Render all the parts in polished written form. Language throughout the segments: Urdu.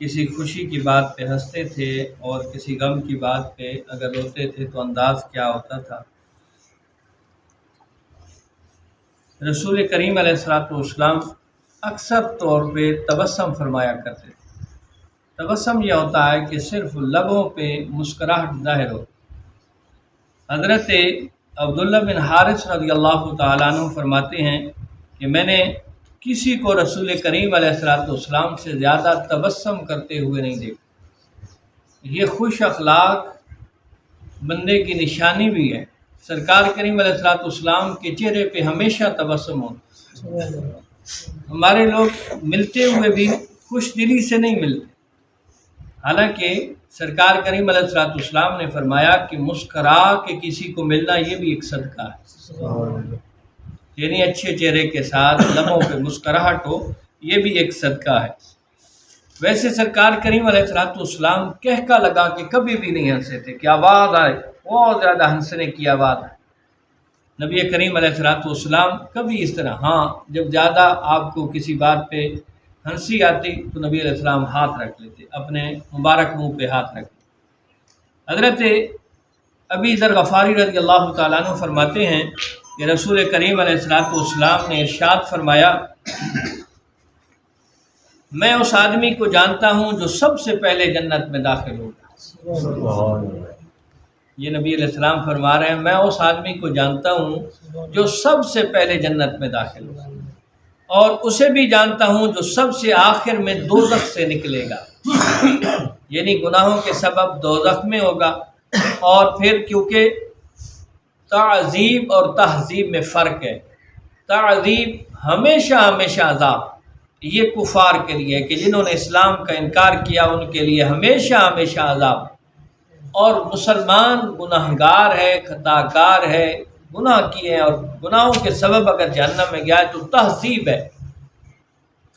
کسی خوشی کی بات پہ ہنستے تھے اور کسی غم کی بات پہ اگر روتے تھے تو انداز کیا ہوتا تھا۔ رسول کریم علیہ الصلوۃ والسلام اکثر طور پہ تبسم فرمایا کرتے تھے۔ تبسم یہ ہوتا ہے کہ صرف لبوں پہ مسکراہٹ ظاہر ہو۔ حضرت عبداللہ بن حارث رضی اللہ تعالیٰ عنہ فرماتے ہیں کہ میں نے کسی کو رسول کریم علیہ الصلوۃ والسلام سے زیادہ تبسم کرتے ہوئے نہیں دیکھا۔ یہ خوش اخلاق بندے کی نشانی بھی ہے۔ سرکار کریم علیہ الصلوۃ والسلام کے چہرے پہ ہمیشہ تبسم ہوتا۔ ہمارے لوگ ملتے ہوئے بھی خوش دلی سے نہیں ملتے، حالانکہ سرکار کریم علیہ الصلوۃ والسلام نے فرمایا کہ مسکرا کے کسی کو ملنا یہ بھی ایک صدقہ ہے، یعنی اچھے چہرے کے ساتھ لبوں پہ مسکراہٹ ہو، یہ بھی ایک صدقہ ہے۔ ویسے سرکار کریم علیہ الصلوۃ والسلام کہکا لگا کہ کبھی بھی نہیں ہنسے تھے کہ آواز آئے، بہت زیادہ ہنسنے کی آواز آئے۔ نبی کریم علیہ الصلوۃ والسلام کبھی اس طرح، ہاں جب زیادہ آپ کو کسی بات پہ ہنسی آتی تو نبی علیہ السلام ہاتھ رکھ لیتے، اپنے مبارک منہ پہ ہاتھ رکھ لیتے۔ حضرت ابی ذر غفاری رضی اللہ تعالیٰ عنہ فرماتے ہیں کہ رسول کریم علیہ الصلوۃ والسلام نے ارشاد فرمایا، میں اس آدمی کو جانتا ہوں جو سب سے پہلے جنت میں داخل ہوگا۔ یہ نبی علیہ السلام فرما رہے ہیں، میں اس آدمی کو جانتا ہوں جو سب سے پہلے جنت میں داخل ہوگا، اور اسے بھی جانتا ہوں جو سب سے آخر میں دوزخ سے نکلے گا، یعنی گناہوں کے سبب دوزخ میں ہوگا۔ اور پھر کیونکہ تعذیب اور تہذیب میں فرق ہے، تعذیب ہمیشہ ہمیشہ عذاب، یہ کفار کے لیے کہ جنہوں نے اسلام کا انکار کیا ان کے لیے ہمیشہ ہمیشہ عذاب، اور مسلمان گناہگار ہے، خطا کار ہے، گناہ کیے ہیں اور گناہوں کے سبب اگر جہنم میں گیا ہے تو تہذیب ہے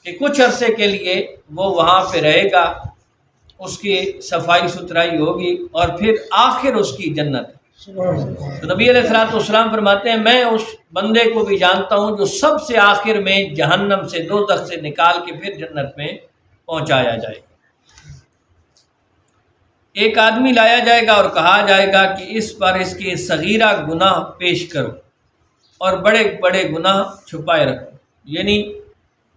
کہ کچھ عرصے کے لیے وہ وہاں پہ رہے گا، اس کی صفائی ستھرائی ہوگی اور پھر آخر اس کی جنت ہے۔ تو نبی علیہ الصلوۃ والسلام فرماتے ہیں، میں اس بندے کو بھی جانتا ہوں جو سب سے آخر میں جہنم سے دوزخ سے نکال کے پھر جنت میں پہنچایا جائے گا۔ ایک آدمی لایا جائے گا اور کہا جائے گا کہ اس پر اس کے صغیرہ گناہ پیش کرو اور بڑے بڑے گناہ چھپائے رکھو، یعنی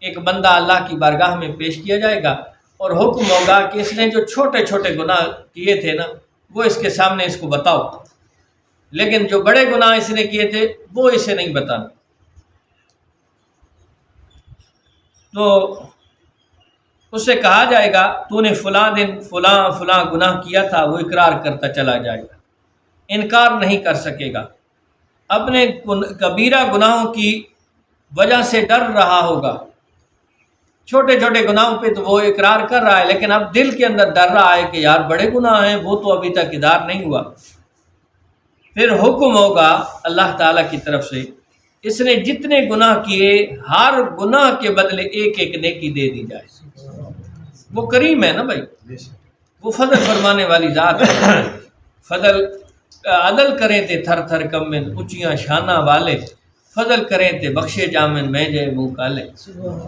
ایک بندہ اللہ کی بارگاہ میں پیش کیا جائے گا اور حکم ہوگا کہ اس نے جو چھوٹے چھوٹے گناہ کیے تھے نا وہ اس کے سامنے اس کو بتاؤ، لیکن جو بڑے گناہ اس نے کیے تھے وہ اسے نہیں بتانا۔ تو اس سے کہا جائے گا تو نے فلاں دن فلاں فلاں گناہ کیا تھا، وہ اقرار کرتا چلا جائے گا، انکار نہیں کر سکے گا، اپنے کبیرہ گناہوں کی وجہ سے ڈر رہا ہوگا۔ چھوٹے چھوٹے گناہوں پہ تو وہ اقرار کر رہا ہے لیکن اب دل کے اندر ڈر رہا ہے کہ یار بڑے گناہ ہیں، وہ تو ابھی تک ادار نہیں ہوا۔ پھر حکم ہوگا اللہ تعالیٰ کی طرف سے، اس نے جتنے گناہ کیے ہر گناہ کے بدلے ایک ایک نیکی دے دی جائے۔ وہ کریم ہے نا بھائی، وہ فضل فرمانے والی ذات ہے۔ فضل عدل کریں تے تھر تھر کمن اونچیاں شانہ والے، فضل کریں تے بخشے جامن میں جے منہ کالے۔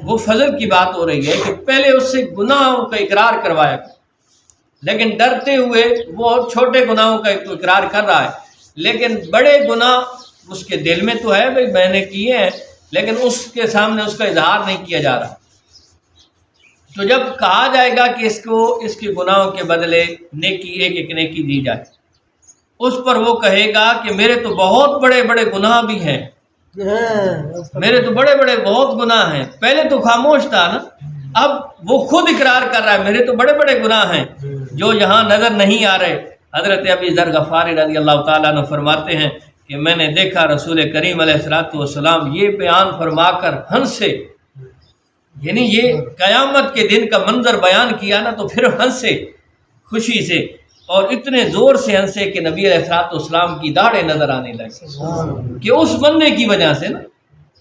وہ فضل کی بات ہو رہی ہے کہ پہلے اس سے گناہوں کا اقرار کروایا، لیکن ڈرتے ہوئے وہ چھوٹے گناہوں کا اقرار کر رہا ہے، لیکن بڑے گناہ اس کے دل میں تو ہے بھائی میں نے کیے ہیں، لیکن اس کے سامنے اس کا اظہار نہیں کیا جا رہا۔ تو جب کہا جائے گا کہ اس کو اس کے گناہوں کے بدلے نیکی ایک ایک نیکی دی جائے، اس پر وہ کہے گا کہ میرے تو بہت بڑے بڑے گناہ بھی ہیں، میرے تو بڑے بڑے بہت گناہ ہیں۔ پہلے تو خاموش تھا نا، اب وہ خود اقرار کر رہا ہے میرے تو بڑے بڑے گناہ ہیں جو یہاں نظر نہیں آ رہے۔ حضرت ابی ذر غفاری رضی اللہ تعالیٰ عنہ فرماتے ہیں کہ میں نے دیکھا رسول کریم علیہ الصلوۃ والسلام یہ بیان فرما کر ہنسے، یعنی یہ قیامت کے دن کا منظر بیان کیا نا تو پھر ہنسے خوشی سے، اور اتنے زور سے ہنسے کہ نبی علیہ الصلوۃ والسلام کی داڑھیں نظر آنے لگی کہ اس بندے کی وجہ سے نا،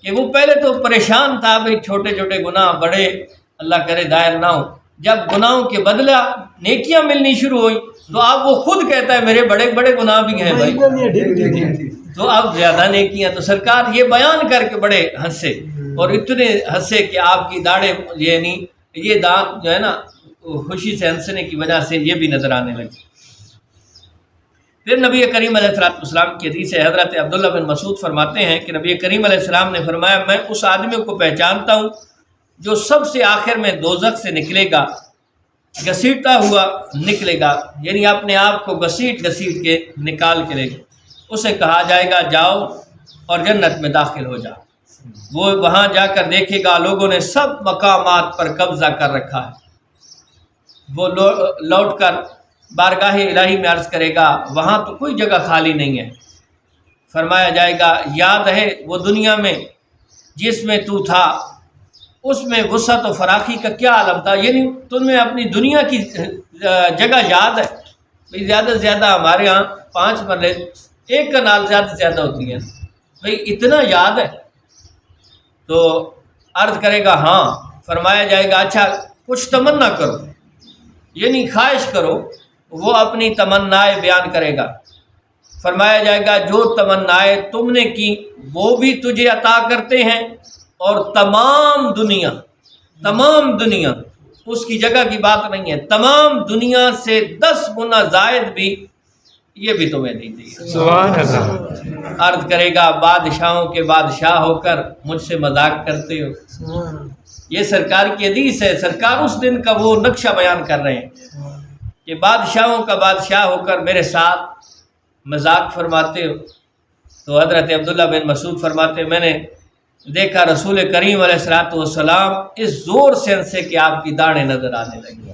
کہ وہ پہلے تو پریشان تھا بھائی چھوٹے چھوٹے گناہ بڑے اللہ کرے دائر نہ ہو، جب گناہوں کے بدلہ نیکیاں ملنی شروع ہوئی تو اب وہ خود کہتا ہے میرے بڑے بڑے گناہ بھی ہیں بھائی، تو اب زیادہ نیکیاں۔ تو سرکار یہ بیان کر کے بڑے ہنسے، اور اتنے ہنسے کہ آپ کی داڑھیں، یعنی یہ دانت جو ہے نا خوشی سے ہنسنے کی وجہ سے یہ بھی نظر آنے لگی۔ پھر نبی کریم علیہ السلام کی حدیث ہے، حضرت عبداللہ بن مسعود فرماتے ہیں کہ نبی کریم علیہ السلام نے فرمایا، میں اس آدمی کو پہچانتا ہوں جو سب سے آخر میں دوزخ سے نکلے گا، گھسیٹتا ہوا نکلے گا، یعنی اپنے آپ کو گھسیٹ گھسیٹ کے نکال کے لے گا۔ اسے کہا جائے گا جاؤ اور جنت میں داخل ہو جا۔ وہ وہاں جا کر دیکھے گا لوگوں نے سب مقامات پر قبضہ کر رکھا ہے۔ وہ لوٹ کر بارگاہ الہی میں عرض کرے گا، وہاں تو کوئی جگہ خالی نہیں ہے۔ فرمایا جائے گا، یاد ہے وہ دنیا میں جس میں تو تھا اس میں وسعت و فراخی کا کیا عالم تھا، یعنی تمہیں اپنی دنیا کی جگہ یاد ہے؟ بھئی زیادہ سے زیادہ ہمارے ہاں 5 مرلے 1 کنال زیادہ سے زیادہ ہوتی ہیں، بھئی اتنا یاد ہے؟ تو عرض کرے گا ہاں۔ فرمایا جائے گا اچھا کچھ تمنا کرو، یعنی خواہش کرو۔ وہ اپنی تمنائیں بیان کرے گا۔ فرمایا جائے گا جو تمنائیں تم نے کی وہ بھی تجھے عطا کرتے ہیں، اور تمام دنیا اس کی جگہ کی بات نہیں ہے، تمام دنیا سے 10 گنا زائد بھی یہ بھی تمہیں نہیں دے۔ سبحان اللہ۔ عرض کرے گا بادشاہوں کے بادشاہ ہو کر مجھ سے مذاق کرتے ہو۔ یہ سرکار کی حدیث ہے، سرکار اس دن کا وہ نقشہ بیان کر رہے ہیں کہ بادشاہوں کا بادشاہ ہو کر میرے ساتھ مذاق فرماتے ہو۔ تو حضرت عبداللہ بن مسعود فرماتے میں نے دیکھا رسول کریم علیہ السلام اس زور سے ہنسے کہ آپ کی داڑھیں نظر آنے لگی۔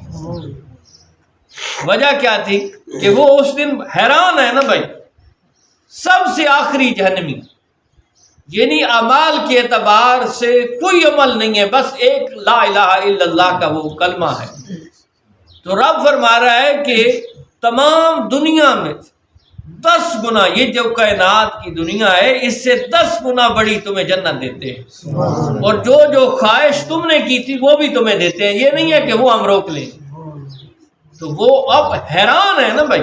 وجہ کیا تھی کہ وہ اس دن حیران ہے نا بھائی، سب سے آخری جہنمی، یعنی اعمال کے اعتبار سے کوئی عمل نہیں ہے، بس ایک لا الہ الا اللہ کا وہ کلمہ ہے۔ تو رب فرما رہا ہے کہ تمام دنیا میں 10 گنا، یہ جو کائنات کی دنیا ہے اس سے 10 گنا بڑی تمہیں جنت دیتے ہیں، اور جو خواہش تم نے کی تھی وہ بھی تمہیں دیتے ہیں۔ یہ نہیں ہے کہ وہ ہم روک لیں۔ تو وہ اب حیران ہے نا بھائی،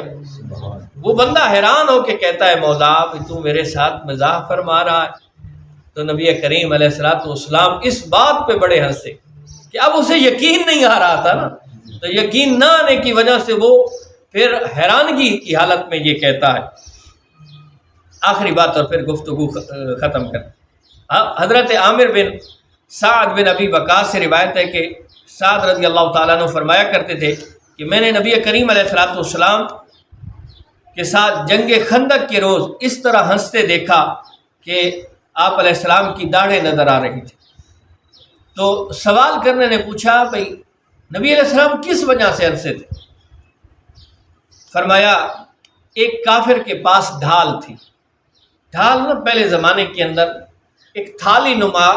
وہ بندہ حیران ہو کے کہتا ہے مولا تو میرے ساتھ مزاح فرما رہا ہے۔ تو نبی کریم علیہ السلام اس بات پہ بڑے ہنسے کہ اب اسے یقین نہیں آ رہا تھا نا، تو یقین نہ آنے کی وجہ سے وہ پھر حیرانگی کی حالت میں یہ کہتا ہے۔ آخری بات اور پھر گفتگو ختم کر۔ حضرت عامر بن سعد بن ابی وقاص سے روایت ہے کہ سعد رضی اللہ تعالیٰ عنہ فرمایا کرتے تھے کہ میں نے نبی کریم علیہ السلام کے ساتھ جنگ خندق کے روز اس طرح ہنستے دیکھا کہ آپ علیہ السلام کی داڑھیں نظر آ رہی تھی۔ تو سوال کرنے نے پوچھا بھائی نبی علیہ السلام کس وجہ سے ہنسے تھے؟ فرمایا ایک کافر کے پاس ڈھال تھی۔ ڈھال نا پہلے زمانے کے اندر ایک تھالی نما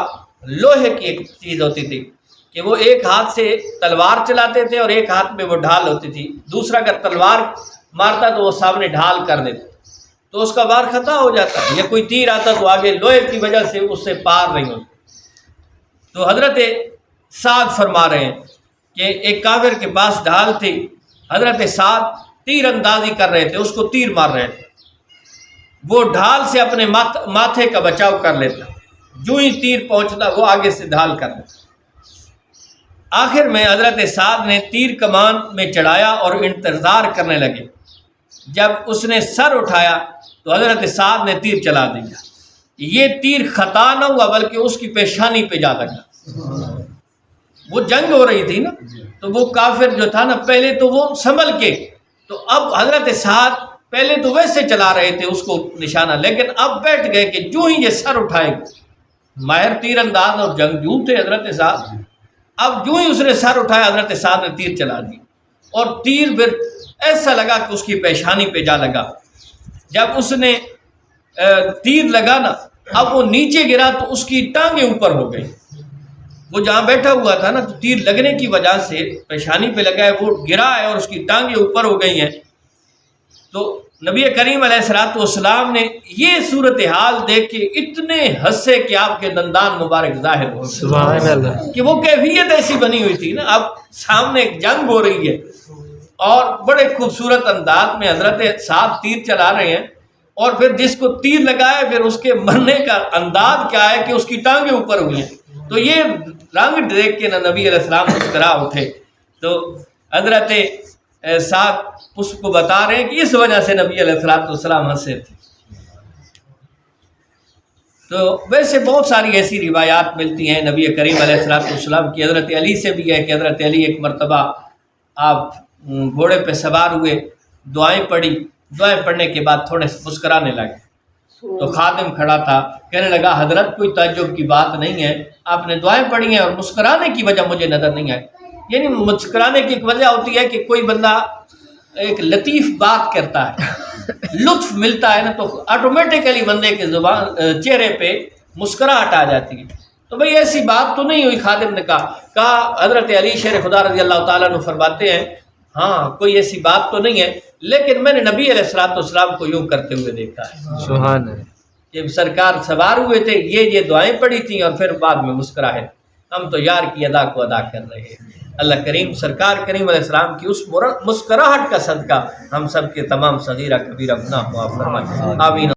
لوہے کی ایک چیز ہوتی تھی کہ وہ ایک ہاتھ سے تلوار چلاتے تھے اور ایک ہاتھ میں وہ ڈھال ہوتی تھی، دوسرا اگر تلوار مارتا تو وہ سامنے ڈھال کر دیتا تو اس کا وار خطا ہو جاتا، یا کوئی تیر آتا تو آگے لوہے کی وجہ سے اس سے پار نہیں ہوتی۔ تو حضرت سعد فرما رہے ہیں کہ ایک کافر کے پاس ڈھال تھی، حضرت سعد تیر اندازی کر رہے تھے، اس کو تیر مار رہے تھے، وہ ڈھال سے اپنے ماتھے کا بچاؤ کر لیتا، جو ہی تیر پہنچتا وہ آگے سے ڈھال کر لیتا۔ آخر میں حضرت سعد نے تیر کمان میں چڑھایا اور انتظار کرنے لگے۔ جب اس نے سر اٹھایا تو حضرت سعد نے تیر چلا دیا۔ یہ تیر خطا نہ ہوا بلکہ اس کی پیشانی پہ جا لگا۔ وہ جنگ ہو رہی تھی نا، تو وہ کافر جو تھا نا پہلے تو وہ سنبھل کے، تو اب حضرت سعد پہلے تو ویسے چلا رہے تھے اس کو نشانہ، لیکن اب بیٹھ گئے کہ جو ہی یہ سر اٹھائے گا، ماہر تیر انداز اور جنگجو تھے حضرت سعد، اب جو ہی اس نے سر اٹھایا حضرت سعد نے تیر چلا دی، اور تیر پھر ایسا لگا کہ اس کی پیشانی پہ جا لگا۔ جب اس نے تیر لگا نا، اب وہ نیچے گرا تو اس کی ٹانگیں اوپر ہو گئی۔ وہ جہاں بیٹھا ہوا تھا نا، تو تیر لگنے کی وجہ سے پیشانی پہ لگا ہے، وہ گرا ہے اور اس کی ٹانگیں اوپر ہو گئی ہیں۔ تو نبی کریم علیہ السلام نے یہ صورتحال دیکھ کے اتنے ہنسے کہ آپ کے دندان مبارک ظاہر ہو گئے، کہ وہ کیفیت ایسی بنی ہوئی تھی نا، اب سامنے ایک جنگ ہو رہی ہے اور بڑے خوبصورت انداز میں حضرت سعد تیر چلا رہے ہیں، اور پھر جس کو تیر لگائے پھر اس کے مرنے کا انداز کیا ہے کہ اس کی ٹانگیں اوپر ہوئی ہیں۔ تو یہ رنگ دیکھ کے نبی علیہ السلام مسکرا اٹھے۔ تو حضرت صاحب اس کو بتا رہے ہیں کہ اس وجہ سے نبی علیہ الصلوۃ والسلام ہنسے تھے۔ تو ویسے بہت ساری ایسی روایات ملتی ہیں نبی کریم علیہ الصلوۃ والسلام کی۔ حضرت علی سے بھی ہے کہ حضرت علی ایک مرتبہ آپ گھوڑے پہ سوار ہوئے، دعائیں پڑھی، دعائیں پڑھنے کے بعد تھوڑے مسکرانے لگے، تو خادم کھڑا تھا، کہنے لگا حضرت کوئی تعجب کی بات نہیں ہے، آپ نے دعائیں پڑھی ہیں اور مسکرانے کی وجہ مجھے نظر نہیں آئی۔ یعنی مسکرانے کی ایک وجہ ہوتی ہے کہ کوئی بندہ ایک لطیف بات کرتا ہے، لطف ملتا ہے نا، تو آٹومیٹیکلی بندے کے چہرے پہ مسکراہٹ آ جاتی ہے۔ تو بھئی ایسی بات تو نہیں ہوئی، خادم نے کہا حضرت علی شیر خدا رضی اللہ تعالیٰ عنہ فرماتے ہیں ہاں کوئی ایسی بات تو نہیں ہے، لیکن میں نے نبی علیہ الصلوۃ والسلام کو یوں کرتے ہوئے دیکھا ہے سبحان اللہ۔ کہ سرکار سوار ہوئے تھے، یہ دعائیں پڑھی تھیں اور پھر بعد میں مسکراہے۔ ہم تو یار کی ادا کو ادا کر رہے ہیں۔ اللہ کریم سرکار کریم علیہ السلام کی اس مسکراہٹ کا صدقہ ہم سب کے تمام صغیرہ کبیرہ گناہ معاف فرمائے، آمین۔